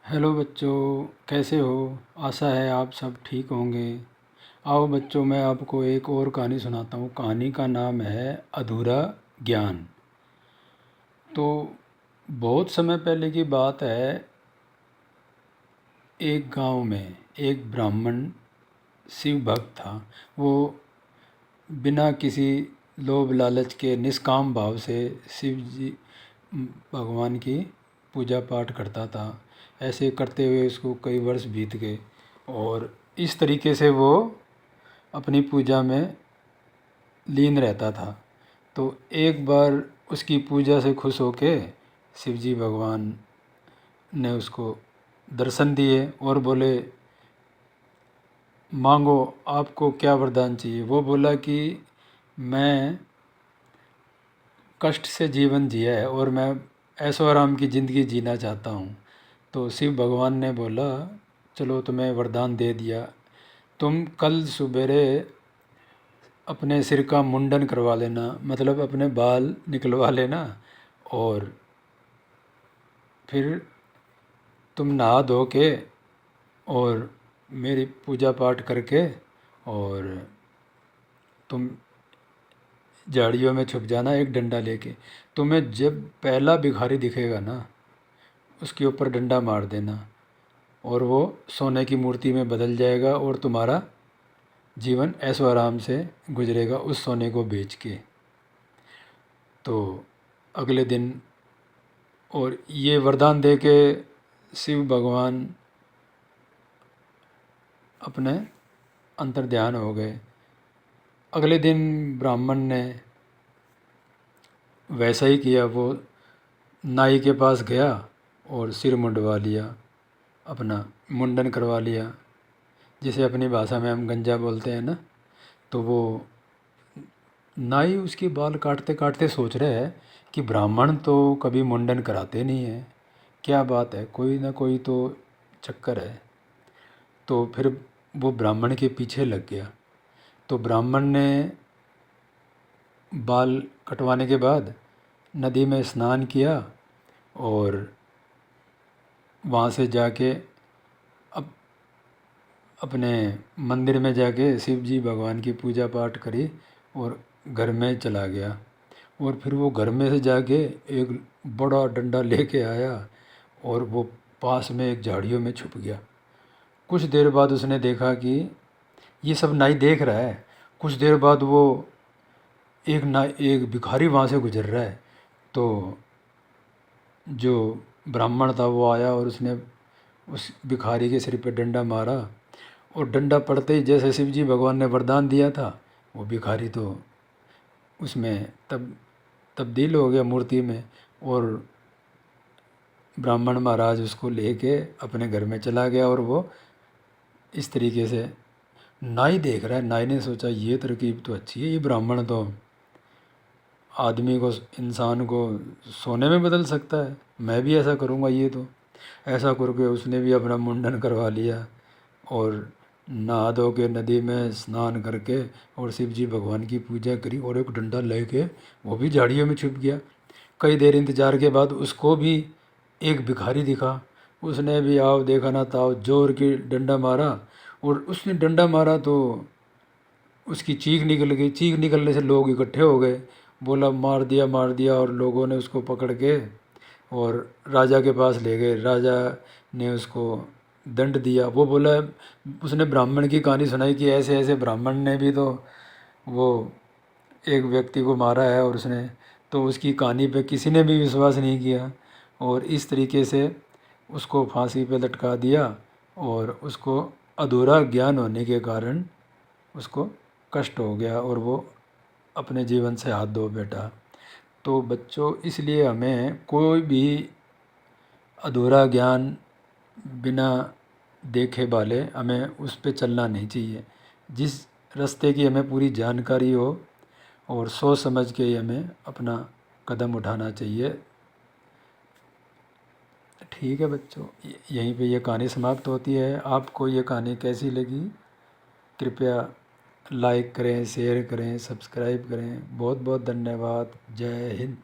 Hello बच्चों, कैसे हो? आशा है आप सब ठीक होंगे। आओ बच्चों, मैं आपको एक और कहानी सुनाता हूँ। कहानी का नाम है अधूरा ज्ञान। तो बहुत समय पहले की बात है। एक गांव में एक ब्राह्मण शिव भक्त था। वो बिना किसी लोभ लालच के निष्काम भाव से शिव जी भगवान की पूजा पाठ करता था। ऐसे करते हुए उसको कई वर्ष बीत गए और इस तरीके से वो अपनी पूजा में लीन रहता था। तो एक बार उसकी पूजा से खुश होके शिवजी भगवान ने उसको दर्शन दिए और बोले, मांगो, आपको क्या वरदान चाहिए। वो बोला कि मैं कष्ट से जीवन जिया है और मैं ऐशो आराम की ज़िंदगी जीना चाहता हूँ। तो शिव भगवान ने बोला, चलो तुम्हें वरदान दे दिया। तुम कल सवेरे अपने सिर का मुंडन करवा लेना, मतलब अपने बाल निकलवा लेना, और फिर तुम नहा धो के और मेरी पूजा पाठ करके और तुम झाड़ियों में छुप जाना एक डंडा लेके। तुम्हें जब पहला भिखारी दिखेगा ना, उसके ऊपर डंडा मार देना और वो सोने की मूर्ति में बदल जाएगा और तुम्हारा जीवन ऐशो आराम से गुजरेगा उस सोने को बेच के। तो अगले दिन, और ये वरदान दे के शिव भगवान अपने अंतर ध्यान हो गए। अगले दिन ब्राह्मण ने वैसा ही किया। वो नाई के पास गया और सिर मुंडवा लिया, अपना मुंडन करवा लिया, जिसे अपनी भाषा में हम गंजा बोलते हैं ना। तो वो नाई उसके बाल काटते काटते सोच रहे हैं कि ब्राह्मण तो कभी मुंडन कराते नहीं हैं, क्या बात है, कोई ना कोई तो चक्कर है। तो फिर वो ब्राह्मण के पीछे लग गया। तो ब्राह्मण ने बाल कटवाने के बाद नदी में स्नान किया और वहाँ से जाके अब अपने मंदिर में जाके शिव जी भगवान की पूजा पाठ करी और घर में चला गया। और फिर वो घर में से जाके एक बड़ा डंडा लेके आया और वो पास में एक झाड़ियों में छुप गया। कुछ देर बाद उसने देखा कि ये सब नाई देख रहा है। कुछ देर बाद वो एक भिखारी वहाँ से गुजर रहा है। तो जो ब्राह्मण था वो आया और उसने उस भिखारी के सिर पे डंडा मारा, और डंडा पड़ते ही जैसे शिव जी भगवान ने वरदान दिया था, वो भिखारी तो उसमें तब्दील हो गया मूर्ति में। और ब्राह्मण महाराज उसको लेके अपने घर में चला गया। और वो इस तरीके से नाई देख रहा है। नाई ने सोचा, ये तरकीब तो अच्छी है, ये ब्राह्मण तो आदमी को, इंसान को सोने में बदल सकता है, मैं भी ऐसा करूँगा। ये तो ऐसा करके उसने भी अपना मुंडन करवा लिया और नहा धो के नदी में स्नान करके और शिव जी भगवान की पूजा करी और एक डंडा लेके वो भी झाड़ियों में छुप गया। कई देर इंतजार के बाद उसको भी एक भिखारी दिखा। उसने भी आओ देखा ना ताओ जोर की डंडा मारा, और उसने डंडा मारा तो उसकी चीख निकल गई। चीख निकलने से लोग इकट्ठे हो गए। बोला, मार दिया मार दिया। और लोगों ने उसको पकड़ के और राजा के पास ले गए। राजा ने उसको दंड दिया। वो बोला, उसने ब्राह्मण की कहानी सुनाई कि ऐसे ऐसे ब्राह्मण ने भी तो वो एक व्यक्ति को मारा है, और उसने तो उसकी कहानी पे किसी ने भी विश्वास नहीं किया और इस तरीके से उसको फांसी पे लटका दिया। और उसको अधूरा ज्ञान होने के कारण उसको कष्ट हो गया और वो अपने जीवन से हाथ धो बैठा। तो बच्चों, इसलिए हमें कोई भी अधूरा ज्ञान बिना देखे भाले हमें उस पे चलना नहीं चाहिए। जिस रास्ते की हमें पूरी जानकारी हो और सोच समझ के ही हमें अपना कदम उठाना चाहिए। ठीक है बच्चों, यहीं पे ये कहानी समाप्त होती है। आपको ये कहानी कैसी लगी, कृपया लाइक करें, शेयर करें, सब्सक्राइब करें। बहुत बहुत धन्यवाद। जय हिंद।